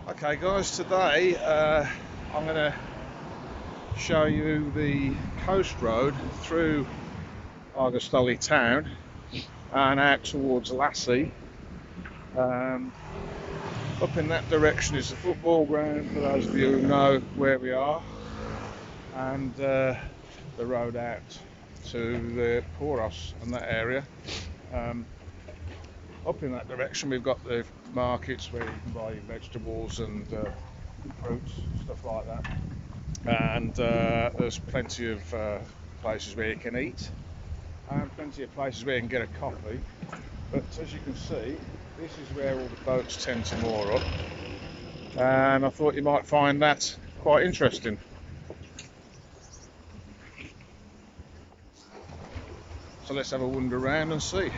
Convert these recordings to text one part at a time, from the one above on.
Okay guys, today I'm going to show you the coast road through Argostoli town and out towards Lassi. Um, Up in that direction is the football ground, for those of you who know where we are, and the road out to the posh and that area. Up in that direction we've got the markets where you can buy your vegetables and fruits, stuff like that. And there's plenty of places where you can eat and plenty of places where you can get a coffee. But as you can see, this is where all the boats tend to moor up, and I thought you might find that quite interesting. So let's have a wander around and see.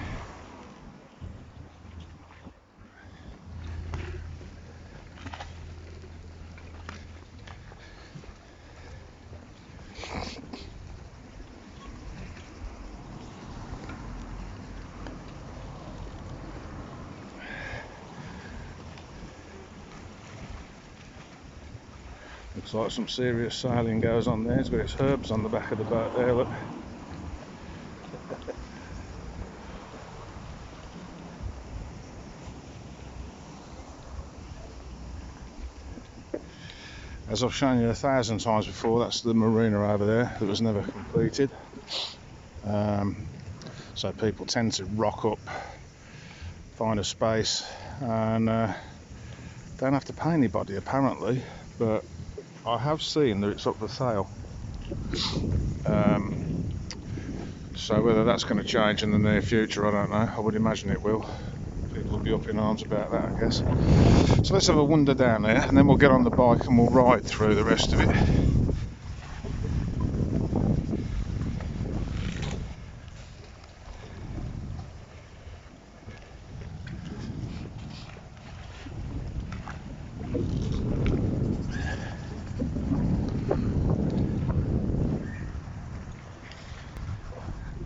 Looks like some serious sailing goes on there. It's got its herbs on the back of the boat there, look. As I've shown you 1,000 times before, that's the marina over there that was never completed. So people tend to rock up, find a space, and don't have to pay anybody apparently, but I have seen that it's up for sale. So whether that's going to change in the near future, I don't know. I would imagine it will. People will be up in arms about that, I guess. So let's have a wander down there, and then we'll get on the bike and we'll ride through the rest of it.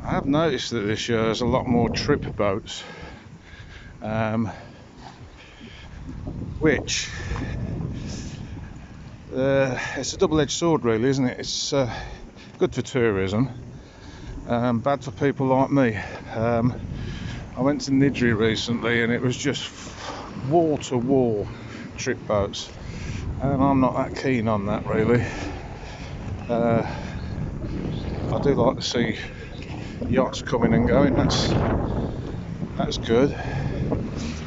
I have noticed that this year there's a lot more trip boats, which it's a double-edged sword really, isn't it? It's good for tourism, bad for people like me. I went to Nidri recently and it was just wall-to-wall trip boats, and I'm not that keen on that really. I do like to see yachts coming and going, that's good.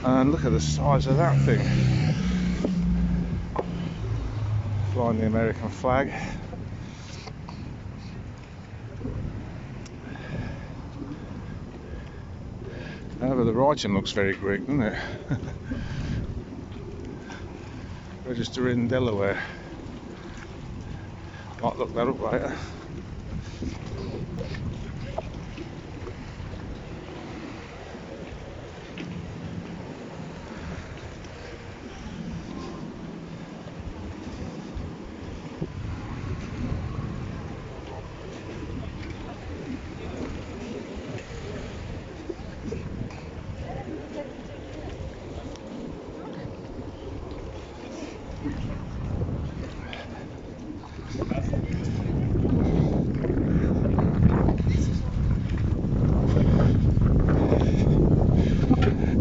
And look at the size of that thing, flying the American flag. However, the writing looks very Greek, doesn't it? Register in Delaware. Might look that up later.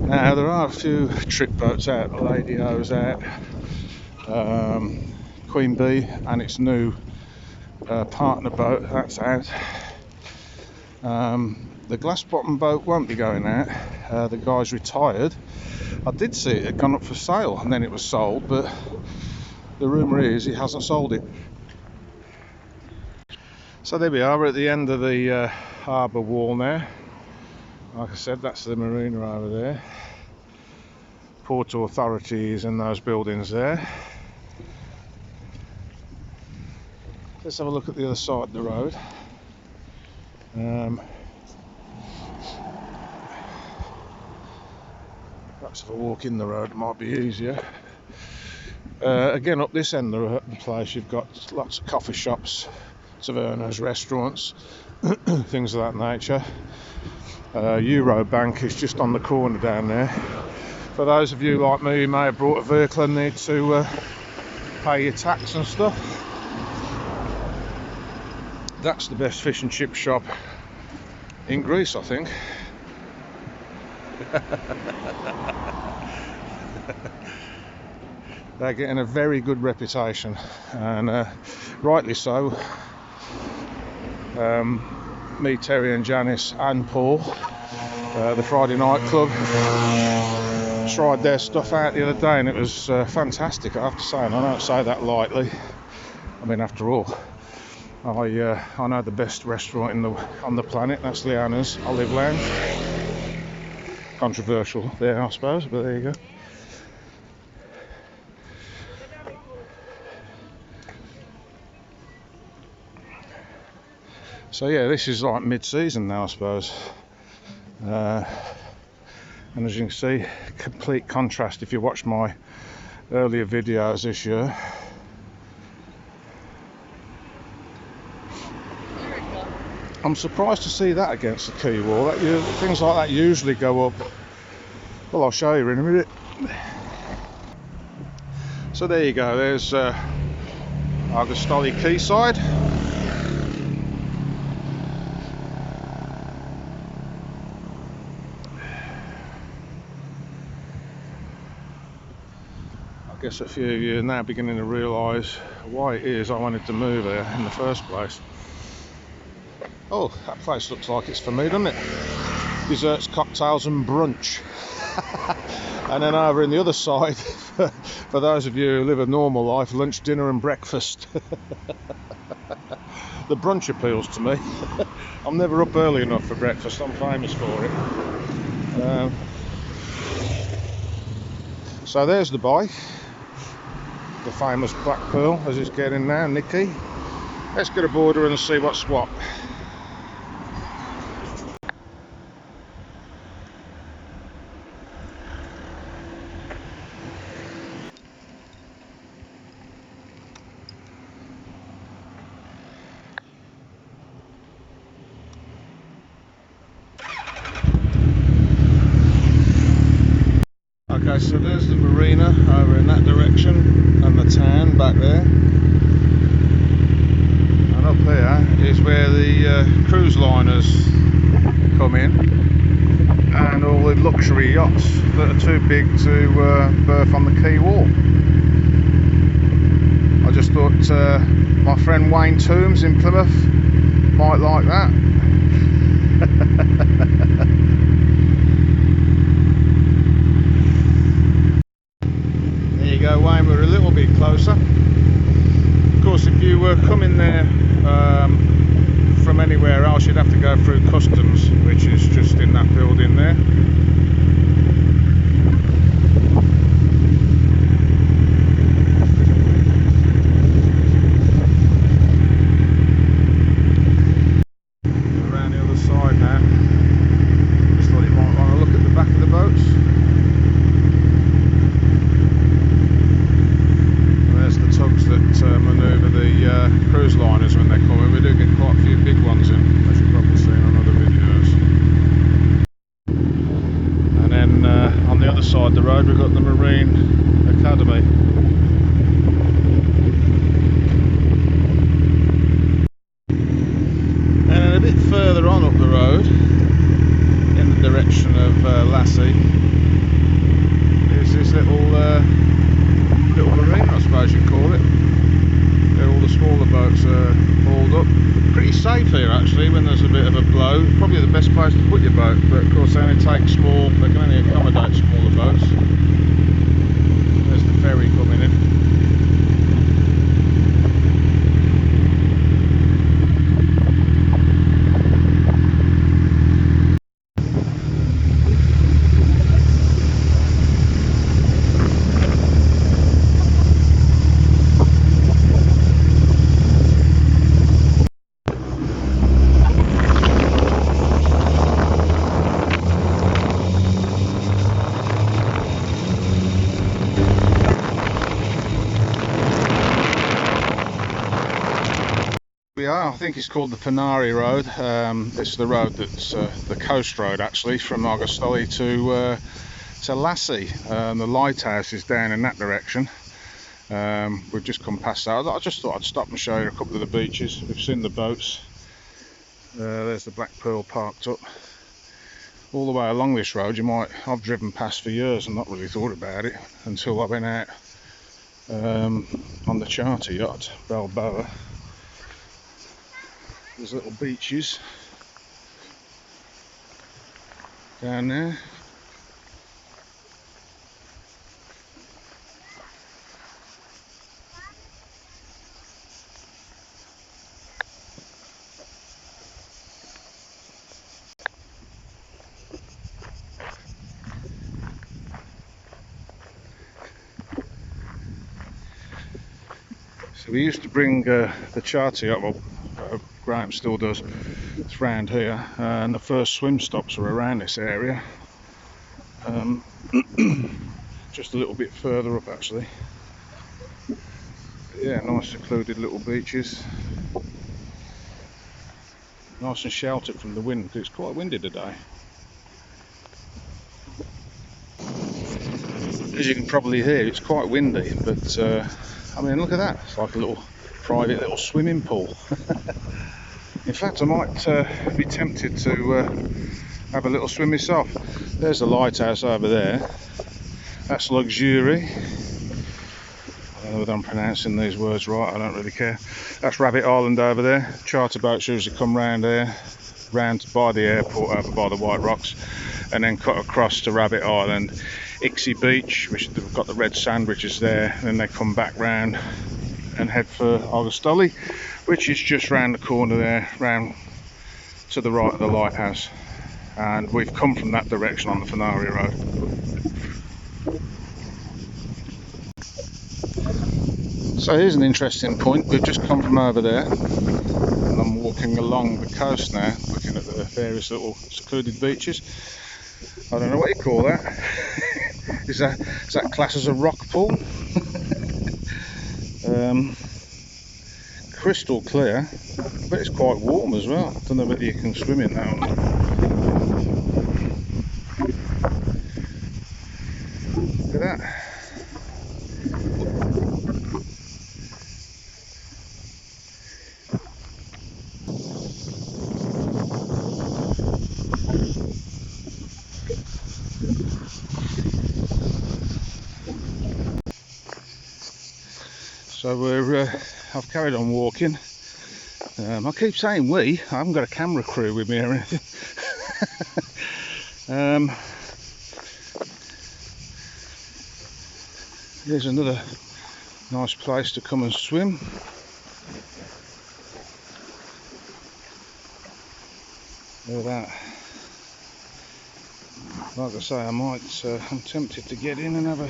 Now there are a few trip boats out. The Lady O's out, Queen Bee and its new partner boat, that's out. The glass bottom boat won't be going out. The guy's retired. I did see it had gone up for sale and then it was sold, but the rumour is he hasn't sold it. So there we are, we're at the end of the harbour wall now. Like I said, that's the marina over there. Port authorities in those buildings there. Let's have a look at the other side of the road. Perhaps if I walk in the road it might be easier. Again, up this end of the place you've got lots of coffee shops, tavernas, restaurants, things of that nature. Eurobank is just on the corner down there. For those of you like me who may have brought a vehicle and need to pay your tax and stuff, that's the best fish and chip shop in Greece, I think. They're getting a very good reputation, and rightly so. Me, Terry and Janice and Paul, the Friday Night Club, tried their stuff out the other day, and it was fantastic, I have to say, and I don't say that lightly. I mean, after all, I know the best restaurant on the planet, that's Liana's Olive Lounge. Controversial there, I suppose, but there you go. So yeah, this is like mid-season now, I suppose. And as you can see, complete contrast if you watch my earlier videos this year. I'm surprised to see that against the quay wall. Things like that usually go up. Well, I'll show you in a minute. So there you go, there's Argostoli quayside. I guess a few of you are now beginning to realise why it is I wanted to move there in the first place. Oh, that place looks like it's for me, doesn't it? Desserts, cocktails and brunch. And then over in the other side, for those of you who live a normal life, lunch, dinner and breakfast. The brunch appeals to me. I'm never up early enough for breakfast, I'm famous for it. So there's the bike, the famous Black Pearl as it's getting now, Nikki. Let's get aboard her and see what's what. Okay, so there's the marina over in that direction and the town back there. And up here is where the cruise liners come in and all the luxury yachts that are too big to berth on the quay wall. I just thought my friend Wayne Toombs in Plymouth might like that. Go Wayne, we're a little bit closer. Of course, if you were coming there from anywhere else, you'd have to go through customs, which is just in that building there. Around the other side now. Just thought you might want to look at the back of the boats. Tugs that manoeuvre the cruise liners when they're coming. We do get quite a few big ones in, as you've probably seen on other videos. And then on the other side of the road we've got the Marine Academy. And then a bit further on up the road, in the direction of Lassi, is this little marina, I suppose you'd call it. Where all the smaller boats are hauled up. Pretty safe here actually when there's a bit of a blow. Probably the best place to put your boat, but of course they only take they can only accommodate smaller boats. There's the ferry coming in. We are, I think it's called the Panari Road. It's the road that's the coast road actually from Argostoli to Lassi. The lighthouse is down in that direction. We've just come past that. I just thought I'd stop and show you a couple of the beaches. We've seen the boats. There's the Black Pearl parked up. All the way along this road, I've driven past for years and not really thought about it until I went out on the charter yacht, Balboa. There's little beaches down there. So we used to bring the charter yacht, well, Graham still does, it's round here, and the first swim stops are around this area. Just a little bit further up actually. But yeah, nice secluded little beaches. Nice and sheltered from the wind because it's quite windy today. As you can probably hear, it's quite windy, but I mean, look at that, it's like a little private little swimming pool. In fact, I might be tempted to have a little swim myself. There's the lighthouse over there. That's Luxury. I don't know whether I'm pronouncing these words right, I don't really care. That's Rabbit Island over there. Charter boats usually come round here, round by the airport over by the White Rocks, and then cut across to Rabbit Island. Ixie Beach, which they've got the red sandwiches there, and then they come back round and head for Argostoli, which is just round the corner there, round to the right of the lighthouse. And we've come from that direction on the Fenari Road. So here's an interesting point. We've just come from over there and I'm walking along the coast now, looking at the various little secluded beaches. I don't know what you call that. Is that classed as a rock pool? Crystal clear, but it's quite warm as well. Don't know whether you can swim in that or not. Look at that. So I've carried on walking. I keep saying we, I haven't got a camera crew with me or anything. Here's another nice place to come and swim. Look at that. Like I say, I'm tempted to get in and have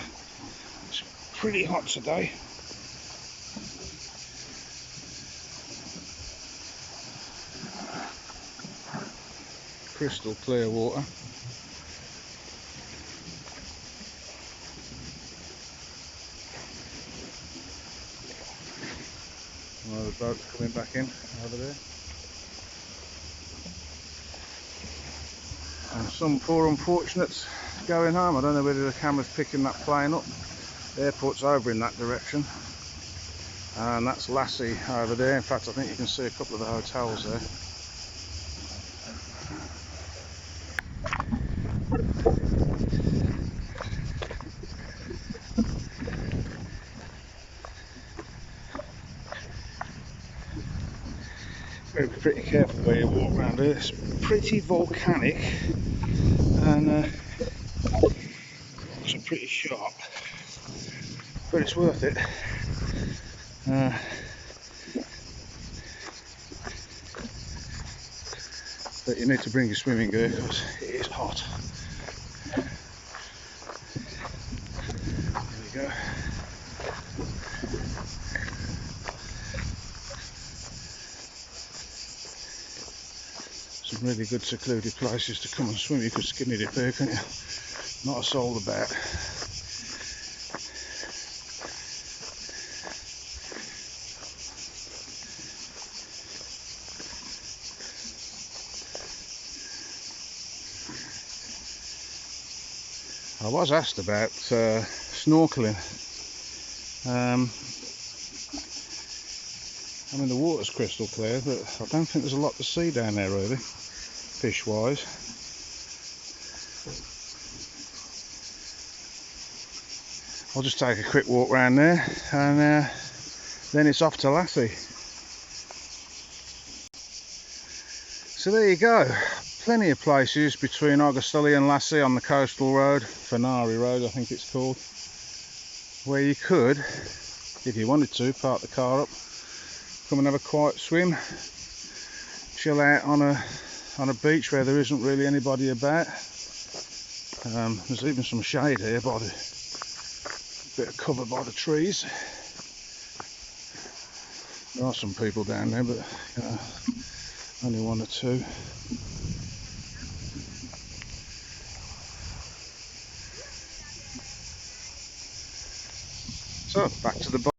it's pretty hot today. Crystal clear water. Well, the boat's coming back in over there. And some poor unfortunates going home. I don't know whether the camera's picking that plane up. The airport's over in that direction. And that's Lassi over there. In fact, I think you can see a couple of the hotels there. Be pretty careful where you walk around here. It's pretty volcanic and it's pretty sharp, but it's worth it. But you need to bring your swimming gear because it is hot. There we go. Some really good secluded places to come and swim. You could skinny dip here, couldn't you? Not a soul about. I was asked about snorkeling. I mean, the water's crystal clear, but I don't think there's a lot to see down there really, fish wise. I'll just take a quick walk around there and then it's off to Lassi. So there you go, plenty of places between Argostoli and Lassi on the coastal road, Fenari Road I think it's called, where you could, if you wanted to, park the car up, come and have a quiet swim, chill out on a beach where there isn't really anybody about. There's even some shade here by the bit of cover by the trees. There are some people down there, but only one or two. So back to the boat.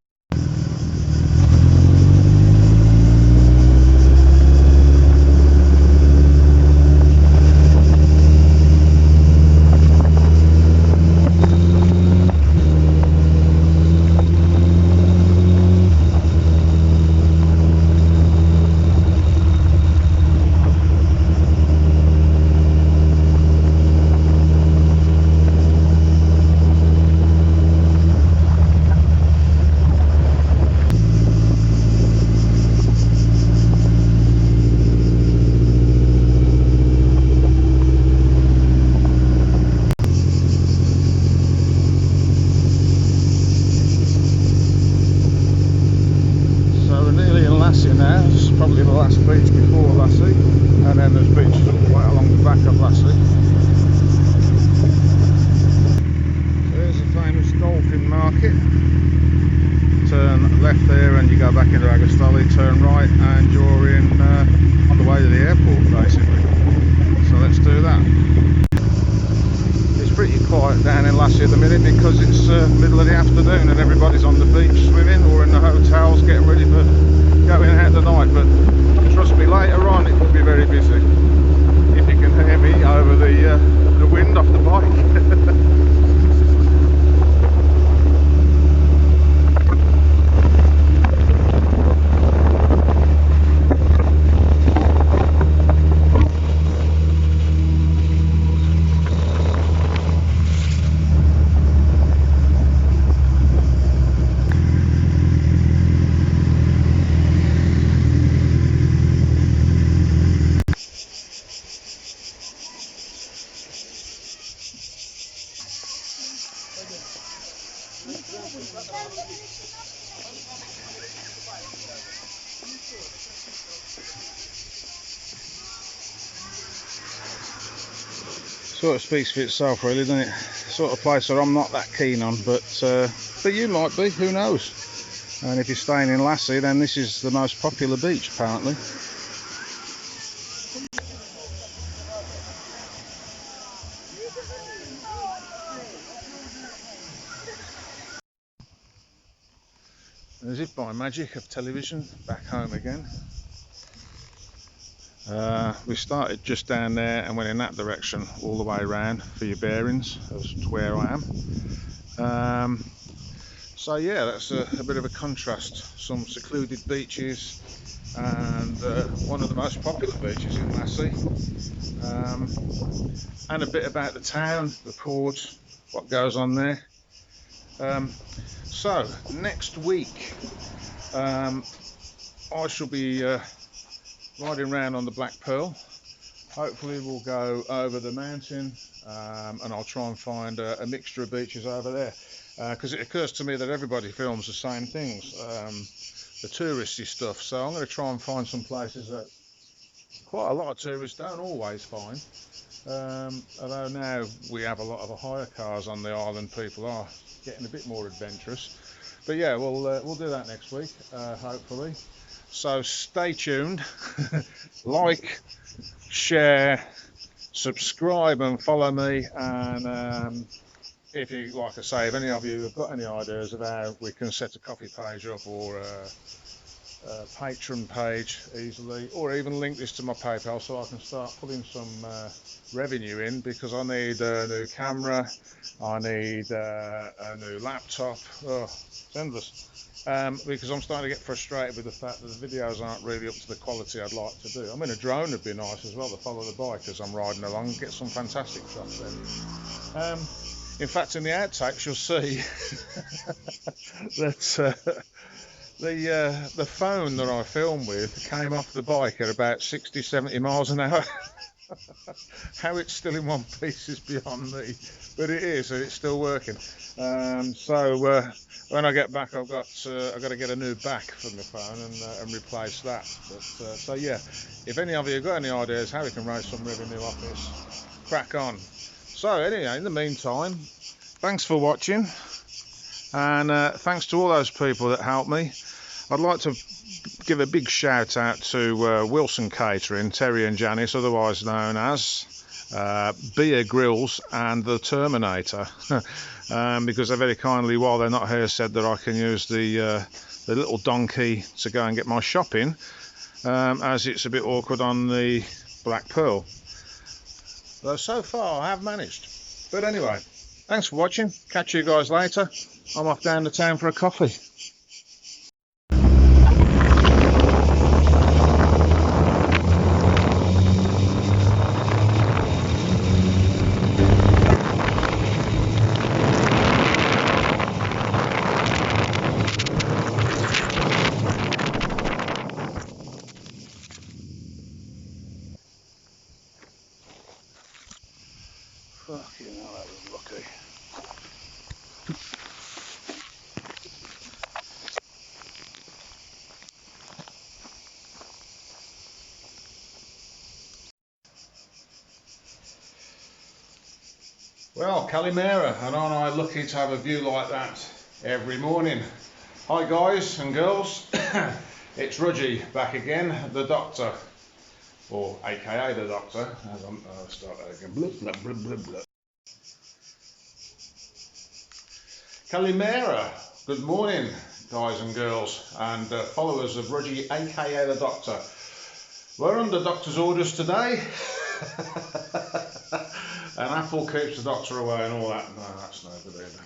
Now, this is probably the last beach before Lassi, and then there's beaches all the way along the back of Lassi. So there's a famous dolphin market. Turn left there and you go back into Argostoli, turn right and you're on the way to the airport basically. So let's do that. It's pretty quiet down in Lassi at the minute because it's middle of the afternoon and everybody's on the beach swimming or in the hotels getting ready for going out tonight, but trust me, later on it will be very busy. If you can hear me over the wind off the bike. Sort of speaks for itself really, doesn't it? Sort of place that I'm not that keen on, but you might be, who knows? And if you're staying in Lassi, then this is the most popular beach apparently. As if by magic of television, back home again. We started just down there and went in that direction all the way around for your bearings as to where I am. So yeah, that's a bit of a contrast. Some secluded beaches and one of the most popular beaches in Lassi. And a bit about the town, the port, what goes on there. So next week I shall be riding around on the Black Pearl. Hopefully we'll go over the mountain and I'll try and find a mixture of beaches over there, because it occurs to me that everybody films the same things, the touristy stuff, so I'm going to try and find some places that quite a lot of tourists don't always find, although now we have a lot of hire cars on the island, people are getting a bit more adventurous. But yeah, we'll do that next week, hopefully. So stay tuned, like, share, subscribe and follow me, and if you, like I say, if any of you have got any ideas of how we can set a coffee page up or Patreon page easily, or even link this to my PayPal so I can start putting some revenue in, because I need a new camera, I need a new laptop. Oh, it's endless. Because I'm starting to get frustrated with the fact that the videos aren't really up to the quality I'd like to do. I mean, a drone would be nice as well to follow the bike as I'm riding along and get some fantastic shots in. In fact, in the outtakes you'll see that the phone that I filmed with came off the bike at about 60-70 miles an hour. How it's still in one piece is beyond me, but it is, and it's still working. So when I get back, I've got to get a new back for my phone and replace that. But so yeah, if any of you have got any ideas how we can raise some revenue off this, crack on. So anyway, in the meantime, thanks for watching, and thanks to all those people that helped me. I'd like to give a big shout out to Wilson Catering, Terry and Janice, otherwise known as Beer Grills and the Terminator, because they very kindly, while they're not here, said that I can use the little donkey to go and get my shopping, as it's a bit awkward on the Black Pearl. Though so far I have managed. But anyway, thanks for watching. Catch you guys later. I'm off down to town for a coffee. Fucking hell, that was lucky. Well, Calimera, and aren't I lucky to have a view like that every morning. Hi guys and girls, it's Rudgy back again, the Doctor, or aka the Doctor. I'll start that again. Blah, blah, blah, blah, blah. Calimera, good morning guys and girls, and followers of Rudgy aka the Doctor. We're under Doctor's orders today. An apple keeps the Doctor away and all that. No, that's no good either.